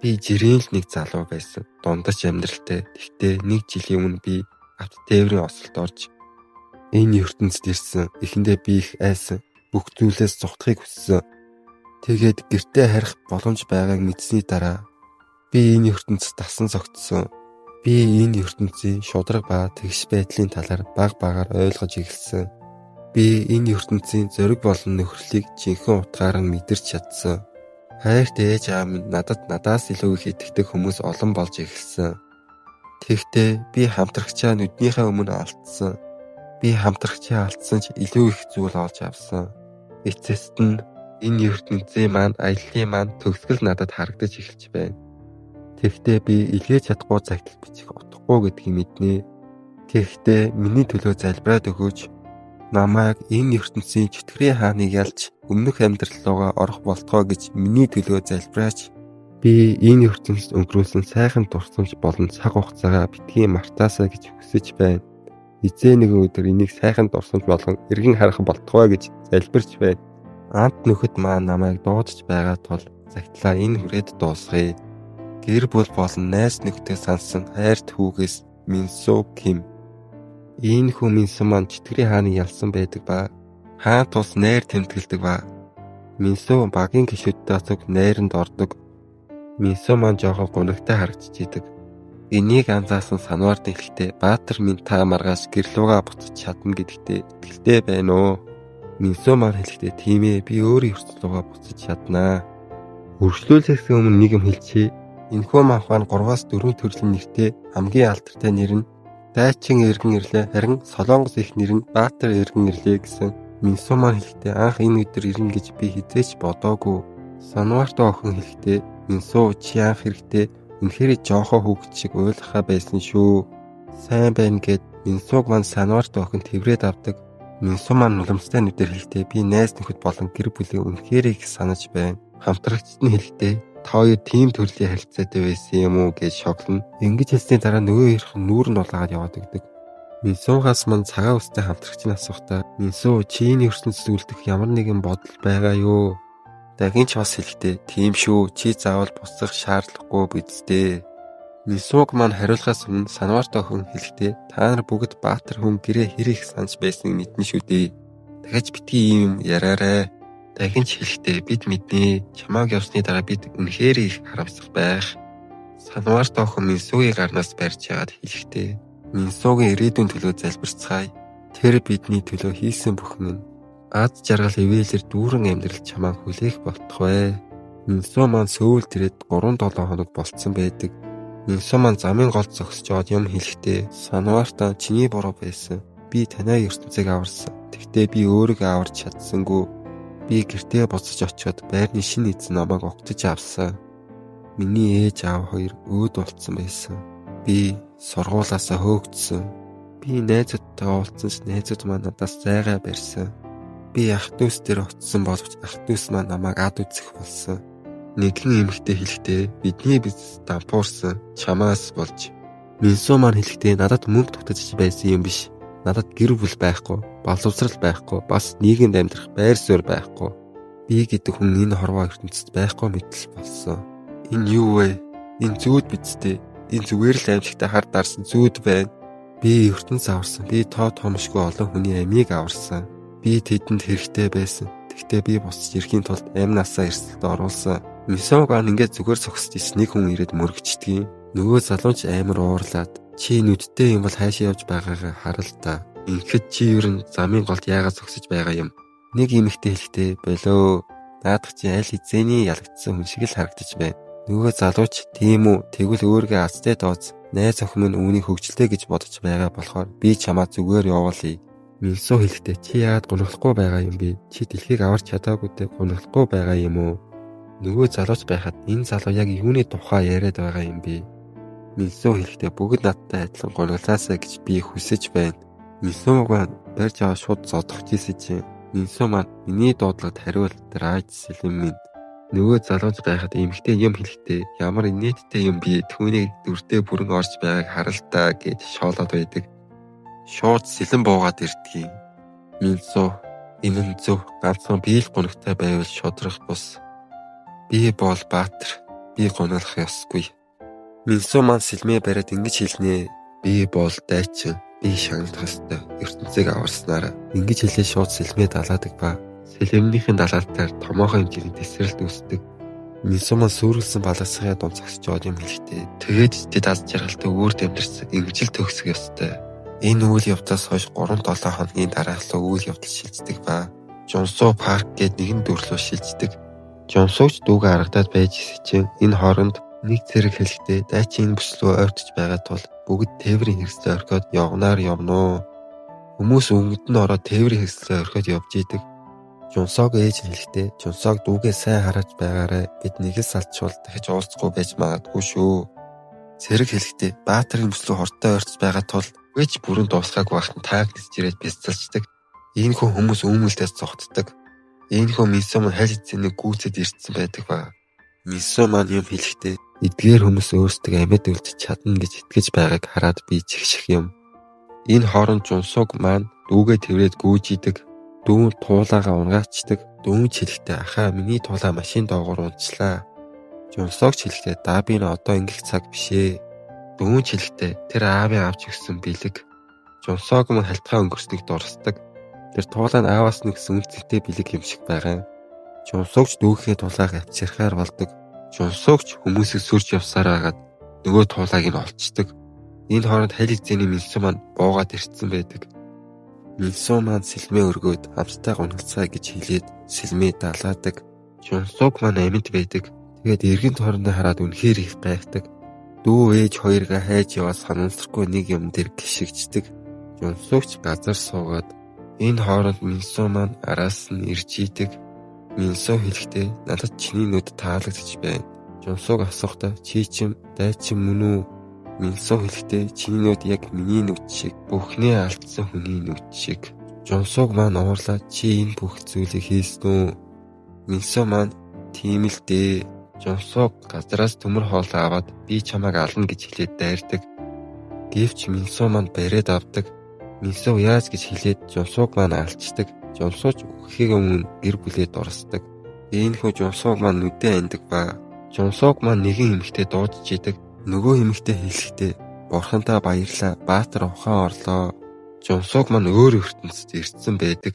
Би жирийн л нэг залуу байсан. Дундаж амьдралтай. Тэгтээ нэг жилийн өмнө би авто тээврийн осолд орж энэ ертөнцид ирсэн. Эхэндээ би их айсан. Бүх зүйлээс зугтахыг хүссэн. Тэгээд гэртээ харих боломж байгааг мэдсэний дараа би энэ ертөнцид дасан зогтсон. Би энэ ертөнцийн шударга ба тэгш байдлын талаар баг ойлгож эхэлсэн. Би энэ ертөнцийн зориг болон нөхөрлийг жинхэнэ утгаараа мэдэрч чадсан. Хайрт ээж аав минь надаас илүү их итгэдэг хүмүүс олон болж эхэлсэн. Тэгтээ би хамтрагчаа нүднийхээ өмнө алдсан. Би хамтрагчаа алдсан ч илүү их зүйл олж авсан. Эцэст нь энэ ертөнцийн маань аяллаа маань төгсгөл надад харагдаж эхэлж байна. Тэгтээ би илгээж чадахгүй загтал бичих утгагүй гэдгийг мэднэ. Гэхдээ миний төлөө залбираад өгөөч. Намайг энэ ертөнцийн чөтгөрийн хааныг ялж өмнөх амьдралуугаа орох болтгоо гэж миний төлөө залбираач. Би энэ ертөнцид өнгөрүүлсэн сайхан дурсамж болон цаг хугацаагаа битгий мартаасаа гэж хүсэж байна. Эзээ нэгэн өдөр энийг сайхан дурсамж болгон эргэн харах болтгоо гэж залбирч байна. Ант нөхөд маань намайг дуудаж байгаа тул загтлаа энэ хүрээд дуусгая. Гэр бүл болон найз нөхдөд сансан хайрт хүүгээс Минсу Ким. Энэ хүн Минсу маань чөтгөрийн хааны ялсан байдаг ба хаан тус найр тэмдэглэдэг ба Минсу багийн гишүүдтэй цуг найранд ордог. Минсу маань жоохон гунигтай харагдаж идэг. Энийг анзаарсан санвард ихтэй баатар минь та маргааш гэрлүүгээ буцаж чадна гэдэгтээ итгэлтэй байна уу? Минсу маань хэлэхдээ тийм ээ, би өөрөө ертөнцлүүгээ буцаж чаднаа. Өргөжлүүлэхээс өмнө нэг юм хэлчихье. Энэхүү манхайн 3-4 төрлийн нэртэй хамгийн алдартай нэр нь Дайчин эргэн ирлээ, харин Солонгос их нэр нь Баатар эргэн ирлээ гэсэн. Минсу маань хэлэхдээ анх энэ өдөр ирнэ гэж би хизээч бодоогүй. Санварта охин хэлэхдээ Минсу чи анх хэрэгтэй үнэхээр жоохоо хүүхэд шиг ойлгохаа байсан шүү. Сайн байна гэд Минсуг маань Санварта охин тэврээд авдаг. Минсу маань нулимстай нүдээр хэлэхдээ би найз нөхөд болон гэр бүлийн үнэхээр их санаж байна. Хамтрагчид нь хэлэхдээ та хоёр тийм төрлийн харилцаатай байсан юм уу гэж шоглоно. Ингэж хэлсний дараа нөгөө ирэх нүүр нь улаагаад яваад өгдөг. Минсугаас мань цагаан үстэй хамтрагч нь асуухтаа Минсу чи энэ ертөнцид үлдэх ямар нэгэн бодол байгаа юу? Дахин ч бас хэлэхдээ тийм шүү. Чи заавал буцах шаардлагагүй бидтэй. Минсуг маань хариулахаас өмнө Санварта охин хэлэхдээ та нар бүгд Баатар хүн гэрээ хэрэг санаж байсныг мэднэ шүү дээ. Дахиж битгий юм яраарай. Дахин ч хэлэхдээ бид мэднэ. Чамааг явсны дараа бид үнэхээр их харамсах байх. Санварта охин Минсугийн гарнаас барьж яагаад хэлэхдээ Минсугийн ирээдүйн төлөө залбирцгаая. Тэр бидний төлөө хийсэн бүхэн нь аз жаргал ивэлэр дүүрэн амьдрал чамааг хүлээх болтугай. Минсу маань сөүлд ирээд 3-7 хоног болцсон байдаг. Минсу маань замын гол зогсож яваад юм хэлэхдээ Санварта чиний буруу байсан. Би танай ертөнцийг аварсан. Тэгтээ би өөрийгөө аварч чадсангүй. Би гэртээ буцаж очиод байрны шинэ эзэн намайг огтж авсан. Миний ээж аав хоёр өөд болцсон байсан. Би сургуулаасаа хөөгдсөн. Би найзуудтайгаа уулзсан ч найзууд маань надаас зайгаа барьсан. Би ах дүүс дээр очисон боловч ах дүүс маань намайг ад үзэх болсон. Нэгэн эмэгтэй хэлэхдээ бидний бизнес дампуурсан чамаас болж. Минсу маань хэлэхдээ надад мөнгө тогтож байсан юм биш. Надад гэр бүл байхгүй, боловсрал байхгүй, бас нийгэмд амьдрах байр суурь байхгүй. Би гэдэг хүн энэ хорвоо ертөнцид байхгүй мэтэл болсон. Энэ юу вэ? Энэ зүуд бидтэй. Энэ зүгээр л аимшигтай хар дарсан зүуд байна. Би ертөнц аварсан. Би тоо томшгүй олон хүний амийг аварсан. Би тэдэнд хэрэгтэй байсан. Тэгтээ би босч ирэхийн тулд амнасаа эрсдэлд оруулсан. Минсуг маань ингээд зүгээр зогсож нэг хүн ирээд мөргөчдөг. Нөгөө залууч амар уурлаад чи нүдтэй юм бол хаашаа явж байгаагаа хар л та. Ингээд чи ер нь замын голд яагаад зогсож байгаа юм? Нэг эмэгтэй хэлэхдээ болоо. Наадах чи аль хизээний ялагдсан хүн шиг л харагдаж байна. Нөгөө залууч тийм үү? Тэгвэл өөргөө азтай дооц. Найз охин минь үүнийг хөвгчлээ гэж бодож байгаа болохоор би чамаа зүгээр явуулъя. Минсу хэлэхдээ чи яагаад гуниглахгүй байгаа юм бэ? Чи дэлхийг аварч чадаагүй дээ гуниглахгүй байгаа юм уу? Нөгөө залууч байхад энэ залуу яг юуны тухай яриад байгаа юм бэ? Минсу хэлэхдээ бүгд надтай адилхан гуниглаасаа гэж би хүсэж байна. Минсу маань барьж аваа шууд зодох гэсэн чинь Минсу маань миний дуудлагад хариул драйж сэлэн минь. Нөгөө залууч байхад эмэгтэй юм хэлэхдээ ямар инээдтэй юм би түүнийг дүрдээ бүрэн орж байгааг харалтаа гэж шоолоод байдаг. Шууд сэлэн буугаад ирдгийг. Минсу энэ нь зөв ганцхан биел гунигтай байвал шудрах бус. Би бол Баатар. би гуналах ёсгүй. Минсо маань сэлмээ бариад ингэж хэлнэ. Би бол дайчин. Би шагналах ёстой. ертөнцийг аварснаар ингэж хэлээ шууд сэлмээ далаадаг ба сэлмнийхэн далаалтаар томоохон хэмжээний тесрэлт үүсдэг. Минсо маань сүргэлсэн баласгын дунд зогсож байгаа юм хэлэхдээ тэгээд тэд аз жаргалтай өөрт амьдэрсэн эмгжил төгсөх ёстой. Энэ үйл явдлаас хойш 3-7 хоногийн дараах л үйл явдал шилждэг ба Жонсо парк гээд нэгэн дүрлөө шилждэг. Жонсогч дүүгээ харагдаад байж чинь энэ хооронд нэг зэрэг хэлэхдээ дайчин бүслөө ойртож байгаа тул бүгд тээврийн хэрэгслээ орхиод явнаар явноо. Хүмүүс өнгөд нь ороод тээврийн хэрэгслээ орхиод явж идэг. Жонсог ээж хэлэхдээ Жонсог дүүгээ сайн хараж байгаарай. Бид нэг л салчвал дахиж уулзахгүй байж магадгүй шүү. Зэрэг хэлэхдээ Баатарын бүслөө хортой ойртож байгаа тул үеч бүрэн дуусгааг багтан тааг нисж ирээд бяцалчдаг. Иймэрхүү хүмүүс үүмэлдээс зогтдог. Иймэрхүү Минсо маань хайлт эцэнийг гүйцэд ирсэн байдаг ба Минсо маань юм хэлэхдээ эдгээр хүмүүс өөрсдөө амьд үлдэж чадна гэж итгэж байгааг хараад би чигших юм. Энэ хооронд Жонсог маань дүүгээ тэрвэд гүйж идэг. Дүүн туулаагаа унгаачдаг. Дүүн хэлэхдээ ахаа миний туулаа машин доогуур унчлаа. Жонсогч хэлэхдээ даа би н одоо ингэх цаг бишээ. Дүүн хэлэхдээ тэр аавын авч өгсөн бэлэг. Жонсог маань халтгаа өнгөрснөг дурсдаг. Тэр туулаа нь ааваас нэг сүнцтэй бэлэг юм шиг байгаа. Жонсогч дүүхээ тулааг авчирхаар болдог. Жонсогч хүмүүсийг сүрж явсаар байгаад нөгөө туулааг нь олцдог. Энэ хооронд хайлт эцэний Минсо маань буугаад ирсэн байдаг. Минсо маань сэлмээ өргөөд хамтдаа гуналцгаа гэж хэлээд сэлмээ далаадаг. Жонсог маань амьд байдаг. Тэгээд эргэн тойрондоо хараад үнэхээр их гайхдаг. Дүү ээж хоёроо хайж яваад санамсаргүй нэг юм дээр гიშгчдэг. Жонсогч газар суугаад энэ хооронд Минсо маань араас нь ирж идэг. Минсо хэлэхдээ надад чиний нүд таалагдж байна. Жонсог асуухтаа чи чим дайчин мөн үү? Минсо хэлэхдээ чиний нүд яг миний нүд шиг, бүхнээ алдсан хүний нүд шиг. Жонсог маань уурлаад чи энэ бүх зүйлийг хийсэн үү? Минсо маань тийм л дээ. Жонсог газараас төмөр хоол аваад би чамайг ална гэж хэлээд дайрдаг. Гэвч Минсо маань бариад авдаг. Минсо яаж гэж хэлээд Жонсог маань алчдаг. Жонсооч өгөхийг өмнө гэр бүлээд орсдог. Иймэрхүү Жонсог маань нүдээ андаг ба Жонсог маань нэгэн эмэгтэй дуудаж идэг. Нөгөө эмэгтэй хэлэхдээ бурхандаа баярлаа. Баатар ухаан орлоо. Жонсог маань өөр ертөнцид ирсэн байдаг.